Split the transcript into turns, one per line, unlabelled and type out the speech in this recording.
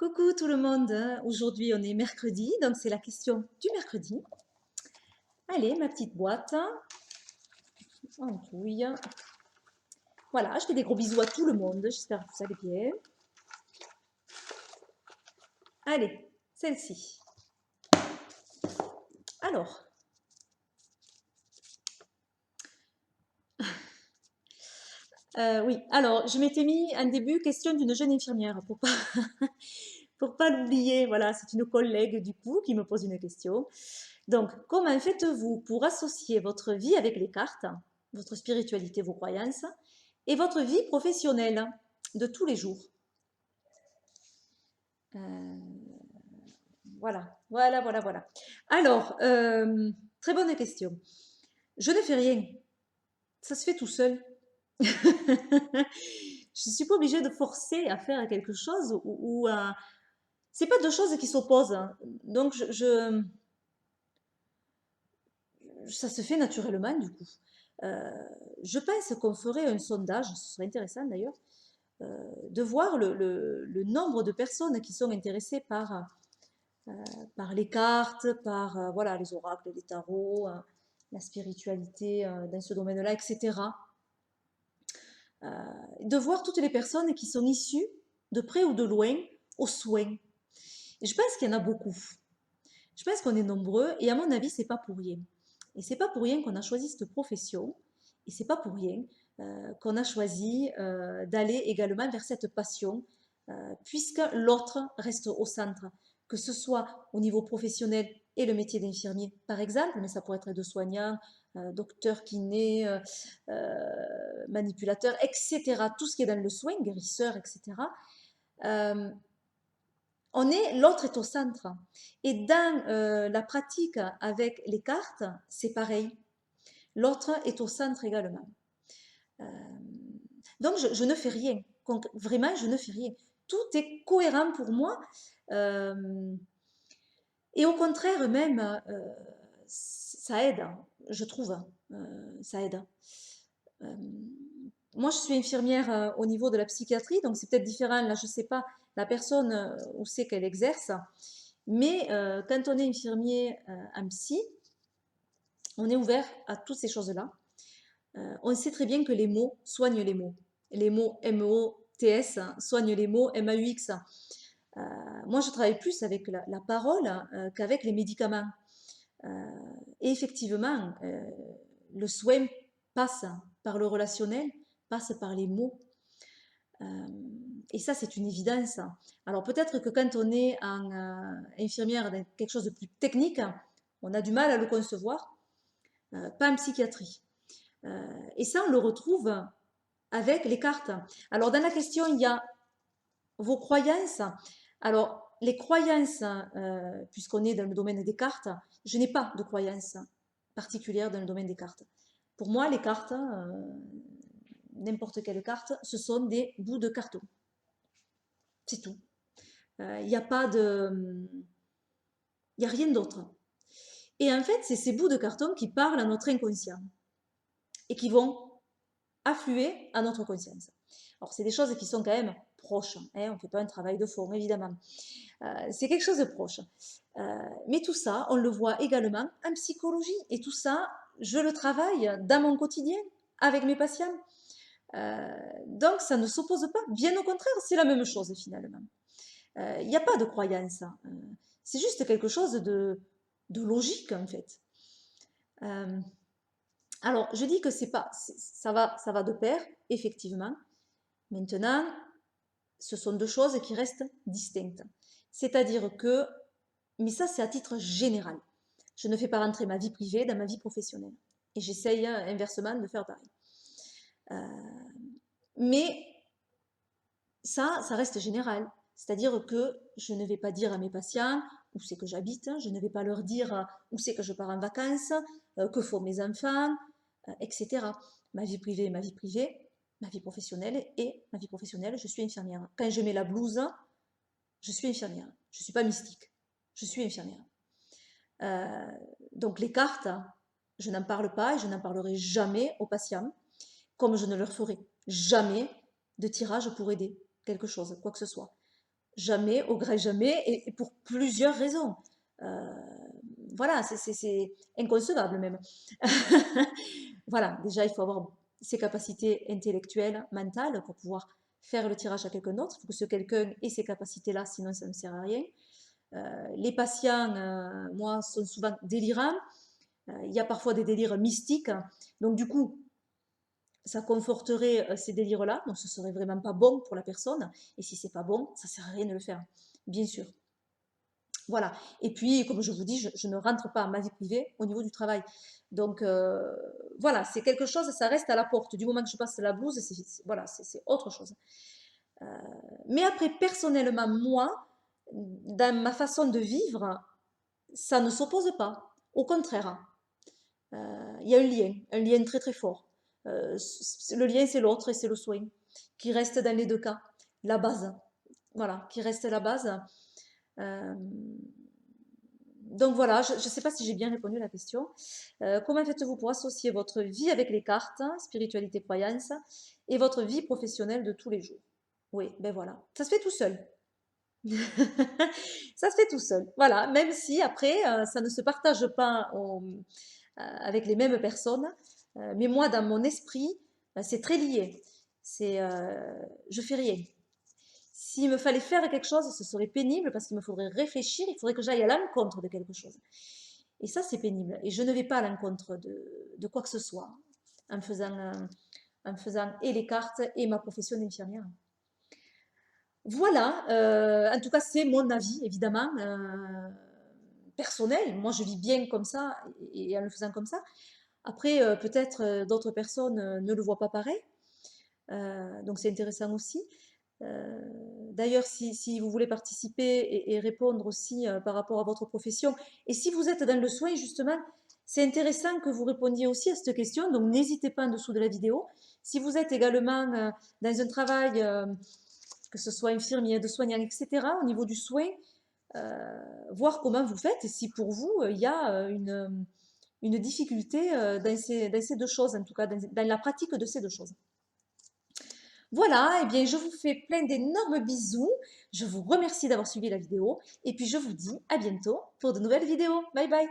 Coucou tout le monde, aujourd'hui on est mercredi, donc c'est la question du mercredi. Allez, ma petite boîte, en touille. Voilà, je fais des gros bisous à tout le monde, j'espère que vous allez bien. Allez, celle-ci. Alors, oui, alors je m'étais mis un début question d'une jeune infirmière pour pas l'oublier. Voilà, c'est une collègue du coup qui me pose une question. Donc, comment faites-vous pour associer votre vie avec les cartes, votre spiritualité, vos croyances, et votre vie professionnelle de tous les jours? Euh, voilà. Alors, très bonne question. Je ne fais rien. Ça se fait tout seul. Je ne suis pas obligée de forcer à faire quelque chose ou à... C'est pas deux choses qui s'opposent, hein. Donc, ça se fait naturellement, du coup. Euh, je pense qu'on ferait un sondage, ce serait intéressant d'ailleurs, de voir le nombre de personnes qui sont intéressées par les cartes, par voilà, les oracles, les tarots, la spiritualité dans ce domaine-là, etc. Euh, de voir toutes les personnes qui sont issues, de près ou de loin, aux soins. Et je pense qu'il y en a beaucoup. Je pense qu'on est nombreux et à mon avis, c'est pas pour rien. Et c'est pas pour rien qu'on a choisi cette profession et c'est pas pour rien qu'on a choisi d'aller également vers cette passion puisque l'autre reste au centre, que ce soit au niveau professionnel et le métier d'infirmier par exemple, mais ça pourrait être de soignant, docteur, kiné, manipulateur, etc. Tout ce qui est dans le soin, guérisseur, etc. Euh, L'autre est au centre. Et dans la pratique avec les cartes, c'est pareil. L'autre est au centre également. Euh, donc je ne fais rien. Vraiment, je ne fais rien. Tout est cohérent pour moi. Euh, et au contraire, même, ça aide, je trouve. Ça aide. Euh, Moi, je suis infirmière au niveau de la psychiatrie, donc c'est peut-être différent. Là, je ne sais pas la personne où c'est qu'elle exerce. Mais quand on est infirmier en psy, on est ouvert à toutes ces choses-là. On sait très bien que les mots soignent les mots. Les mots M-O-T-S soignent les mots M-A-U-X. Moi, je travaille plus avec la parole qu'avec les médicaments. Euh, et effectivement, le soin passe par le relationnel, passe par les mots. Euh, et ça, c'est une évidence. Alors peut-être que quand on est en infirmière dans quelque chose de plus technique, on a du mal à le concevoir, pas en psychiatrie. Et ça, on le retrouve avec les cartes. Alors dans la question, il y a vos croyances. Alors les croyances, puisqu'on est dans le domaine des cartes, je n'ai pas de croyances particulières dans le domaine des cartes. Pour moi, les cartes, n'importe quelle carte, ce sont des bouts de carton. C'est tout. Il n'y a pas de... Il n'y a rien d'autre. Et en fait, c'est ces bouts de carton qui parlent à notre inconscient et qui vont affluer à notre conscience. Alors, c'est des choses qui sont quand même proches, hein, on ne fait pas un travail de fond, évidemment. C'est quelque chose de proche. Mais tout ça, on le voit également en psychologie. Et tout ça, je le travaille dans mon quotidien avec mes patients. Donc, ça ne s'oppose pas. Bien au contraire, c'est la même chose finalement. Il n'y a pas de croyance. C'est juste quelque chose de logique en fait. Euh, alors, je dis que c'est pas, ça va de pair, effectivement. Maintenant, ce sont deux choses qui restent distinctes. C'est-à-dire que, mais ça c'est à titre général, je ne fais pas rentrer ma vie privée dans ma vie professionnelle. Et j'essaye inversement de faire pareil. Mais ça reste général. C'est-à-dire que je ne vais pas dire à mes patients où c'est que j'habite, je ne vais pas leur dire où c'est que je pars en vacances, que font mes enfants, etc. Ma vie privée est ma vie privée, ma vie professionnelle et ma vie professionnelle, je suis infirmière. Quand je mets la blouse, je suis infirmière. Je ne suis pas mystique, je suis infirmière. Euh, donc les cartes, je n'en parle pas et je n'en parlerai jamais aux patients, comme je ne leur ferai jamais de tirage pour aider quelque chose, quoi que ce soit. Jamais, au grand jamais, et pour plusieurs raisons. Euh, voilà, c'est inconcevable même. Voilà, déjà, il faut avoir ses capacités intellectuelles, mentales, pour pouvoir faire le tirage à quelqu'un d'autre. Il faut que ce quelqu'un ait ces capacités-là, sinon ça ne sert à rien. Les patients, moi, sont souvent délirants. Il y a parfois des délires mystiques. Donc, du coup, ça conforterait ces délires-là. Donc, ce serait vraiment pas bon pour la personne. Et si c'est pas bon, ça sert à rien de le faire, bien sûr. Voilà. Et puis, comme je vous dis, je ne rentre pas à ma vie privée au niveau du travail. Donc, voilà, c'est quelque chose, ça reste à la porte. Du moment que je passe la blouse, voilà, c'est autre chose. Euh, mais après, personnellement, moi, dans ma façon de vivre, ça ne s'oppose pas. Au contraire, il y a un lien très très fort. Le lien, c'est l'autre et c'est le soin, qui reste dans les deux cas, la base. Voilà, qui reste la base. Euh, donc voilà, je ne sais pas si j'ai bien répondu à la question. Comment faites-vous pour associer votre vie avec les cartes, spiritualité, croyance, et votre vie professionnelle de tous les jours? Oui, ben voilà, ça se fait tout seul. Ça se fait tout seul. Voilà, même si après, ça ne se partage pas avec les mêmes personnes. Mais moi, dans mon esprit, c'est très lié. Je fais rien. S'il me fallait faire quelque chose, ce serait pénible parce qu'il me faudrait réfléchir, il faudrait que j'aille à l'encontre de quelque chose. Et ça, c'est pénible. Et je ne vais pas à l'encontre de quoi que ce soit en faisant et les cartes et ma profession d'infirmière. Voilà, en tout cas, c'est mon avis, évidemment, personnel. Moi, je vis bien comme ça et en le faisant comme ça. Après, peut-être d'autres personnes ne le voient pas pareil. Donc, c'est intéressant aussi. Euh, D'ailleurs, si vous voulez participer et répondre aussi par rapport à votre profession, et si vous êtes dans le soin, justement, c'est intéressant que vous répondiez aussi à cette question. Donc, n'hésitez pas en dessous de la vidéo. Si vous êtes également dans un travail que ce soit infirmier, de soignant, etc., au niveau du soin, voir comment vous faites et si pour vous, il y a une difficulté dans ces deux choses, en tout cas dans la pratique de ces deux choses. Voilà, et bien je vous fais plein d'énormes bisous, je vous remercie d'avoir suivi la vidéo et puis je vous dis à bientôt pour de nouvelles vidéos. Bye bye.